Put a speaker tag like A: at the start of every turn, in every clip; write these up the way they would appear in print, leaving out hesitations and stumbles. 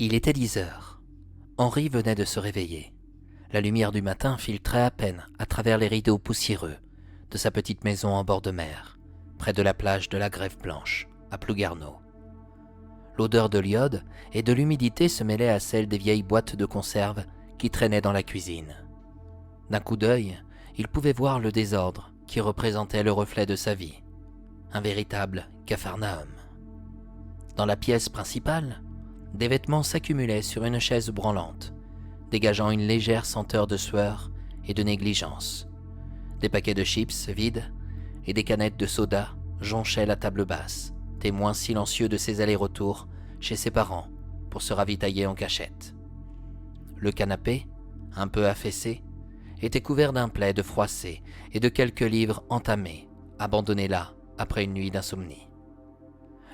A: Il était 10 heures. Henri venait de se réveiller. La lumière du matin filtrait à peine à travers les rideaux poussiéreux de sa petite maison en bord de mer, près de la plage de la Grève Blanche, à Plougarneau. L'odeur de l'iode et de l'humidité se mêlait à celle des vieilles boîtes de conserve qui traînaient dans la cuisine. D'un coup d'œil, il pouvait voir le désordre qui représentait le reflet de sa vie, un véritable capharnaüm. Dans la pièce principale, des vêtements s'accumulaient sur une chaise branlante, dégageant une légère senteur de sueur et de négligence. Des paquets de chips vides et des canettes de soda jonchaient la table basse, témoin silencieux de ses allers-retours chez ses parents pour se ravitailler en cachette. Le canapé, un peu affaissé, était couvert d'un plaid froissé et de quelques livres entamés, abandonnés là après une nuit d'insomnie.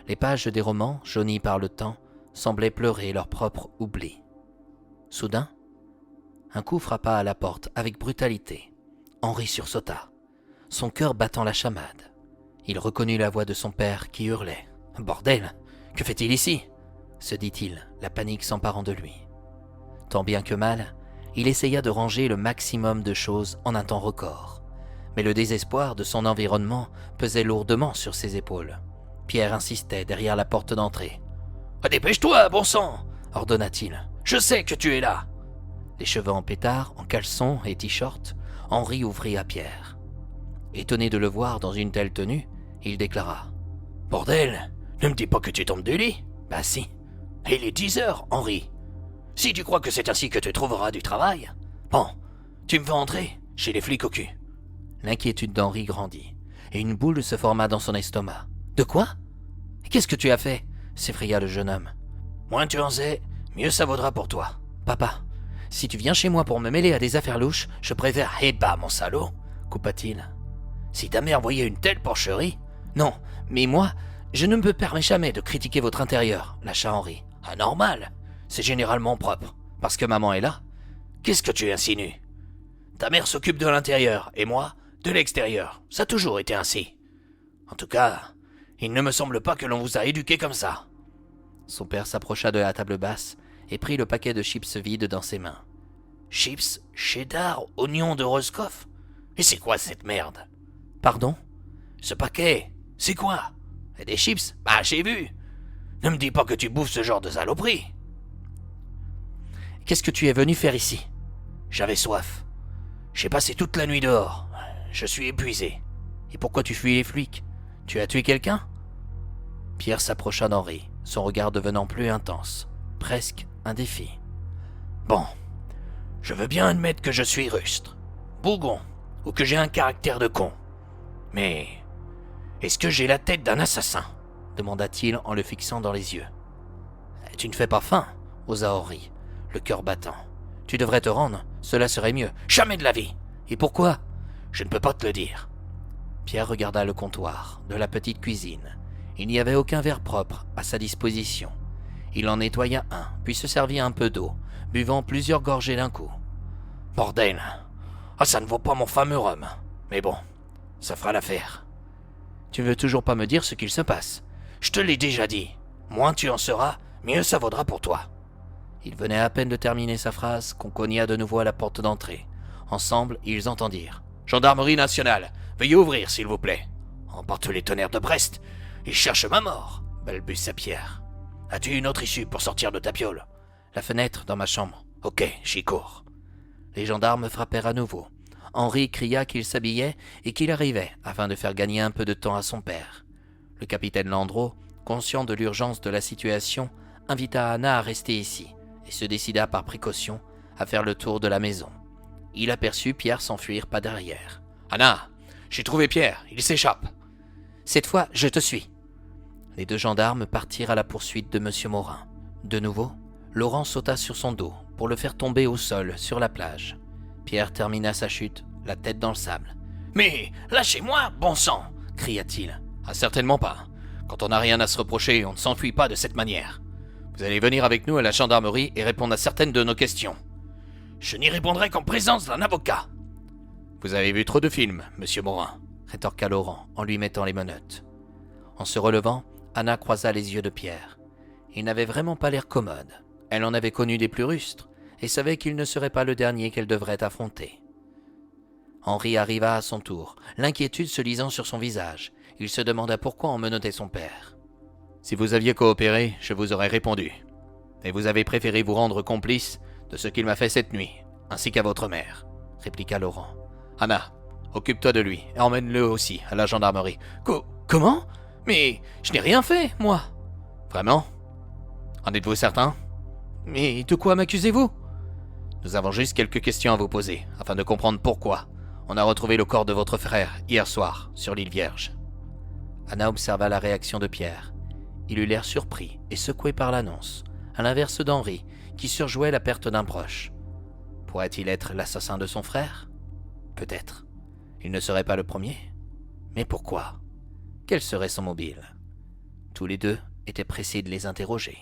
A: Les pages des romans, jaunies par le temps, semblaient pleurer leur propre oubli. Soudain, un coup frappa à la porte avec brutalité. Henri sursauta, son cœur battant la chamade. Il reconnut la voix de son père qui hurlait. « Bordel, que fait-il ici ?» se dit-il, la panique s'emparant de lui. Tant bien que mal, il essaya de ranger le maximum de choses en un temps record. Mais le désespoir de son environnement pesait lourdement sur ses épaules. Pierre insistait derrière la porte d'entrée. « Dépêche-toi, bon sang !» ordonna-t-il. « Je sais que tu es là !» Les cheveux en pétard, en caleçon et t-shirt, Henri ouvrit à Pierre. Étonné de le voir dans une telle tenue, il déclara. « Bordel, ne me dis pas que tu tombes du lit !»« Bah si. Il est 10 heures, Henri. Si tu crois que c'est ainsi que tu trouveras du travail, bon, tu me fais entrer chez les flics au cul. » L'inquiétude d'Henri grandit, et une boule se forma dans son estomac. « De quoi ? Qu'est-ce que tu as fait ?» s'effraya le jeune homme. « Moins tu en sais, mieux ça vaudra pour toi. Papa, si tu viens chez moi pour me mêler à des affaires louches, je préfère... »« Eh bah, mon salaud !» coupa-t-il. « Si ta mère voyait une telle porcherie... »« Non, mais moi, je ne me permets jamais de critiquer votre intérieur, lâcha Henri. »« Ah, normal, c'est généralement propre, parce que maman est là. Qu'est-ce que tu insinues ? Ta mère s'occupe de l'intérieur, et moi, de l'extérieur. Ça a toujours été ainsi. En tout cas, il ne me semble pas que l'on vous a éduqué comme ça. » Son père s'approcha de la table basse et prit le paquet de chips vides dans ses mains. « Chips, cheddar, oignons de Roscoff ? Et c'est quoi cette merde ? » ?»« Pardon ? Ce paquet, c'est quoi ? Des chips ? Bah, j'ai vu. Ne me dis pas que tu bouffes ce genre de saloperie. »« Qu'est-ce que tu es venu faire ici ? » ?»« J'avais soif. J'ai passé toute la nuit dehors. Je suis épuisé. »« Et pourquoi tu fuis les flics ? Tu as tué quelqu'un ?» Pierre s'approcha d'Henri, son regard devenant plus intense, presque un défi. « Bon, je veux bien admettre que je suis rustre, bougon, ou que j'ai un caractère de con. Mais est-ce que j'ai la tête d'un assassin ?» demanda-t-il en le fixant dans les yeux. « Tu ne fais pas faim, osa Henri, le cœur battant. Tu devrais te rendre, cela serait mieux. »« Jamais de la vie !»« Et pourquoi ? » ?»« Je ne peux pas te le dire. » Pierre regarda le comptoir de la petite cuisine. Il n'y avait aucun verre propre à sa disposition. Il en nettoya un, puis se servit un peu d'eau, buvant plusieurs gorgées d'un coup. « Bordel ! Ah, ça ne vaut pas mon fameux rhum. Mais bon, ça fera l'affaire. »« Tu ne veux toujours pas me dire ce qu'il se passe ? » ?»« Je te l'ai déjà dit. Moins tu en seras, mieux ça vaudra pour toi. » Il venait à peine de terminer sa phrase qu'on cogna de nouveau à la porte d'entrée. Ensemble, ils entendirent. « Gendarmerie nationale, veuillez ouvrir, s'il vous plaît. »« Emporte les tonnerres de Brest. Il cherche ma mort, » balbutia Pierre. « As-tu une autre issue pour sortir de ta piole ? » ?»« La fenêtre dans ma chambre. »« Ok, j'y cours. » Les gendarmes frappèrent à nouveau. Henri cria qu'il s'habillait et qu'il arrivait afin de faire gagner un peu de temps à son père. Le capitaine Landreau, conscient de l'urgence de la situation, invita Anna à rester ici et se décida par précaution à faire le tour de la maison. Il aperçut Pierre s'enfuir pas derrière. « Anna, j'ai trouvé Pierre, il s'échappe. »« Cette fois, je te suis. » Les deux gendarmes partirent à la poursuite de M. Morin. De nouveau, Laurent sauta sur son dos pour le faire tomber au sol sur la plage. Pierre termina sa chute, la tête dans le sable. « Mais lâchez-moi, bon sang !» cria-t-il. « Ah, certainement pas. Quand on n'a rien à se reprocher, on ne s'enfuit pas de cette manière. Vous allez venir avec nous à la gendarmerie et répondre à certaines de nos questions. »« Je n'y répondrai qu'en présence d'un avocat. »« Vous avez vu trop de films, monsieur Morin, » rétorqua Laurent en lui mettant les menottes. En se relevant, Anna croisa les yeux de Pierre. Il n'avait vraiment pas l'air commode. Elle en avait connu des plus rustres et savait qu'il ne serait pas le dernier qu'elle devrait affronter. Henri arriva à son tour, l'inquiétude se lisant sur son visage. Il se demanda pourquoi on menottait son père. « Si vous aviez coopéré, je vous aurais répondu. Et vous avez préféré vous rendre complice de ce qu'il m'a fait cette nuit, ainsi qu'à votre mère, » répliqua Laurent. « Anna, occupe-toi de lui et emmène-le aussi à la gendarmerie. »« Comment ? Mais je n'ai rien fait, moi !»« Vraiment ? En êtes-vous certain ? Mais de quoi m'accusez-vous ? Nous avons juste quelques questions à vous poser, afin de comprendre pourquoi on a retrouvé le corps de votre frère hier soir sur l'île Vierge. » Anna observa la réaction de Pierre. Il eut l'air surpris et secoué par l'annonce, à l'inverse d'Henri, qui surjouait la perte d'un proche. Pourrait-il être l'assassin de son frère ? Peut-être. Il ne serait pas le premier. Mais pourquoi ? Quel serait son mobile ? Tous les deux étaient pressés de les interroger.